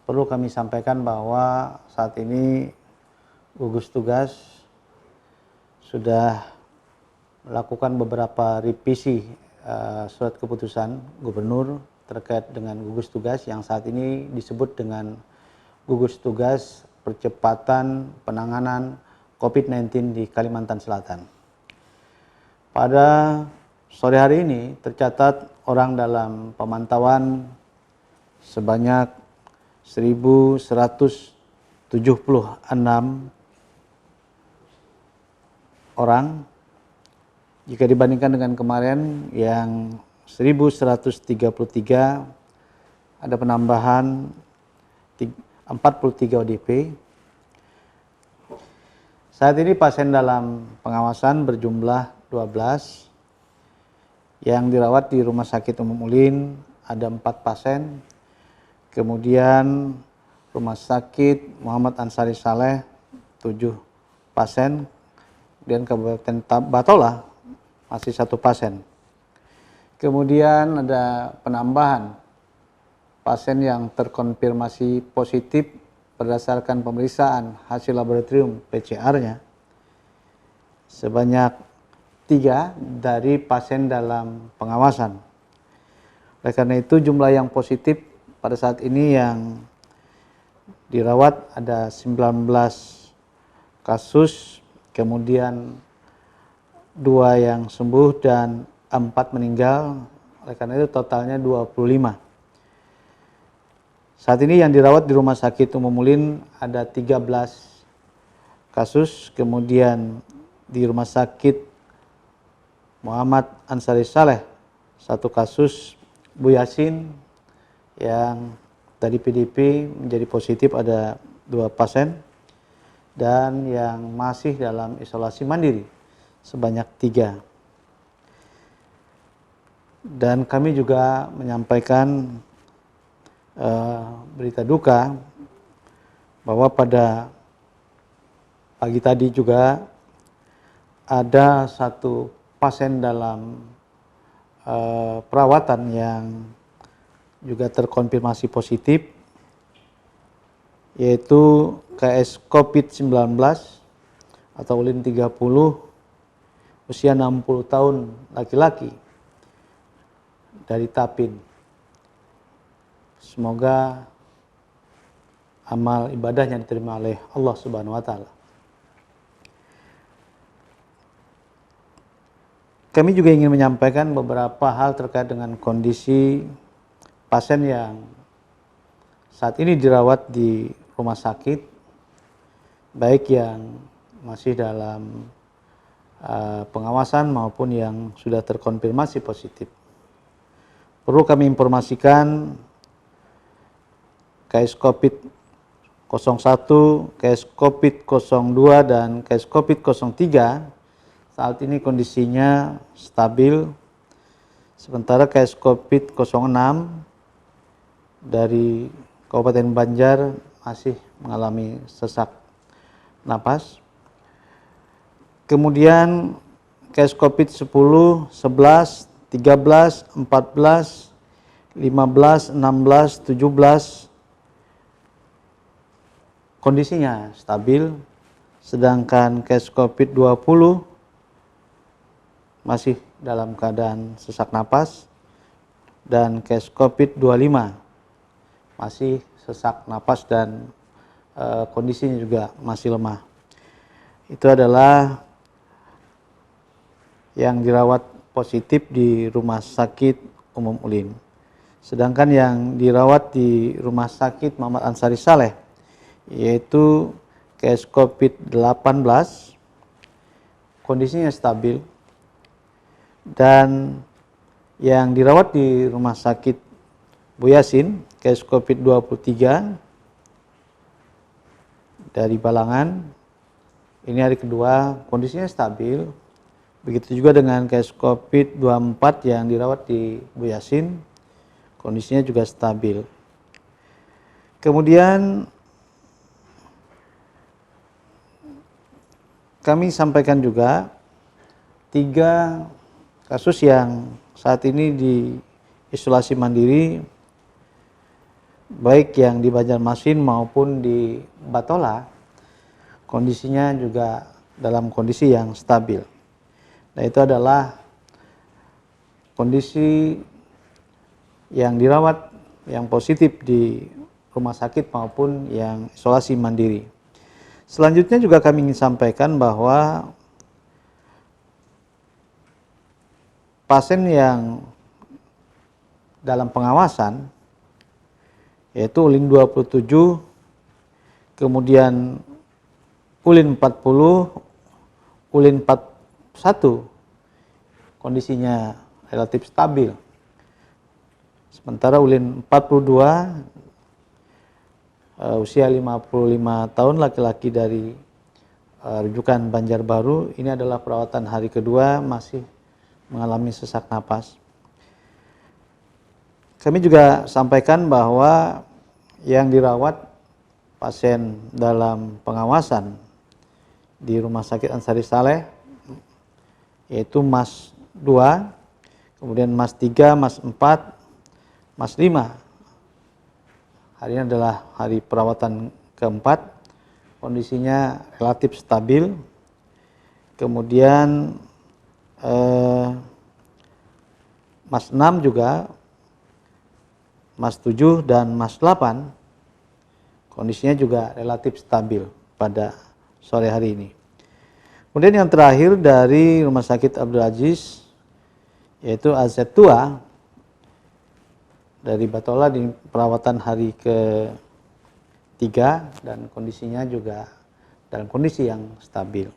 perlu kami sampaikan bahwa saat ini gugus tugas sudah melakukan beberapa revisi surat keputusan gubernur terkait dengan gugus tugas yang saat ini disebut dengan gugus tugas percepatan penanganan COVID-19 di Kalimantan Selatan. Pada sore hari ini tercatat orang dalam pemantauan sebanyak 1.176 orang. Jika dibandingkan dengan kemarin yang 1.133, ada penambahan 43 ODP. Saat ini pasien dalam pengawasan berjumlah 12. Yang dirawat di Rumah Sakit Umum Ulin ada 4 pasien. Kemudian Rumah Sakit Muhammad Ansari Saleh 7 pasien. Kemudian Kabupaten Batola masih 1 pasien. Kemudian ada penambahan pasien yang terkonfirmasi positif berdasarkan pemeriksaan hasil laboratorium PCR-nya sebanyak 3 dari pasien dalam pengawasan. Oleh karena itu jumlah yang positif pada saat ini yang dirawat ada 19 kasus, kemudian 2 yang sembuh dan 4 meninggal. Oleh karena itu totalnya 25. Saat ini yang dirawat di Rumah Sakit Umum Ulin ada 13 kasus, kemudian di Rumah Sakit Muhammad Ansari Saleh 1 kasus, Bu Yasin yang dari PDP menjadi positif ada 2 pasien, dan yang masih dalam isolasi mandiri sebanyak 3. Dan kami juga menyampaikan berita duka bahwa pada pagi tadi juga ada 1 pasien dalam perawatan yang juga terkonfirmasi positif, yaitu KS COVID-19 atau Ulin 30, usia 60 tahun, laki-laki, dari Tapin. Semoga amal ibadahnya diterima oleh Allah Subhanahu wa Ta'ala. Kami juga ingin menyampaikan beberapa hal terkait dengan kondisi pasien yang saat ini dirawat di rumah sakit, baik yang masih dalam pengawasan maupun yang sudah terkonfirmasi positif. Perlu kami informasikan KS COVID-01, KS COVID-02, dan KS COVID-03 saat ini kondisinya stabil. Sementara KS COVID-06 dari Kabupaten Banjar masih mengalami sesak napas. Kemudian KS COVID-10, 11, 13, 14, 15, 16, 17 kondisinya stabil, sedangkan KS COVID-20 masih dalam keadaan sesak napas, dan KS COVID-25 masih sesak napas dan kondisinya juga masih lemah. Itu adalah yang dirawat positif di Rumah Sakit Umum Ulin. Sedangkan yang dirawat di Rumah Sakit Muhammad Ansari Saleh, yaitu KS COVID-18, kondisinya stabil, dan yang dirawat di Rumah Sakit Bu Yasin, KS COVID-23 dari Balangan, ini hari kedua, kondisinya stabil. Begitu juga dengan KS COVID-24 yang dirawat di Bu Yasin, kondisinya juga stabil. Kemudian kami sampaikan juga 3 kasus yang saat ini di isolasi mandiri baik yang di Banjarmasin maupun di Batola, kondisinya juga dalam kondisi yang stabil. Nah, itu adalah kondisi yang dirawat yang positif di rumah sakit maupun yang isolasi mandiri. Selanjutnya juga kami ingin sampaikan bahwa pasien yang dalam pengawasan yaitu ULIN 27, kemudian ULIN 40, ULIN 41 kondisinya relatif stabil. Sementara ULIN 42 usia 55 tahun, laki-laki dari rujukan Banjarbaru, ini adalah perawatan hari kedua, masih mengalami sesak napas. Kami juga sampaikan bahwa yang dirawat pasien dalam pengawasan di Rumah Sakit Ansari Saleh yaitu MAS 2, kemudian MAS 3, MAS 4, MAS 5. Hari ini adalah hari perawatan keempat, kondisinya relatif stabil. Kemudian MAS 6 juga, MAS 7 dan MAS 8 kondisinya juga relatif stabil pada sore hari ini. Kemudian yang terakhir dari Rumah Sakit Abdul Aziz yaitu AZ2 dari Batola di perawatan hari ke-3 dan kondisinya juga dalam kondisi yang stabil.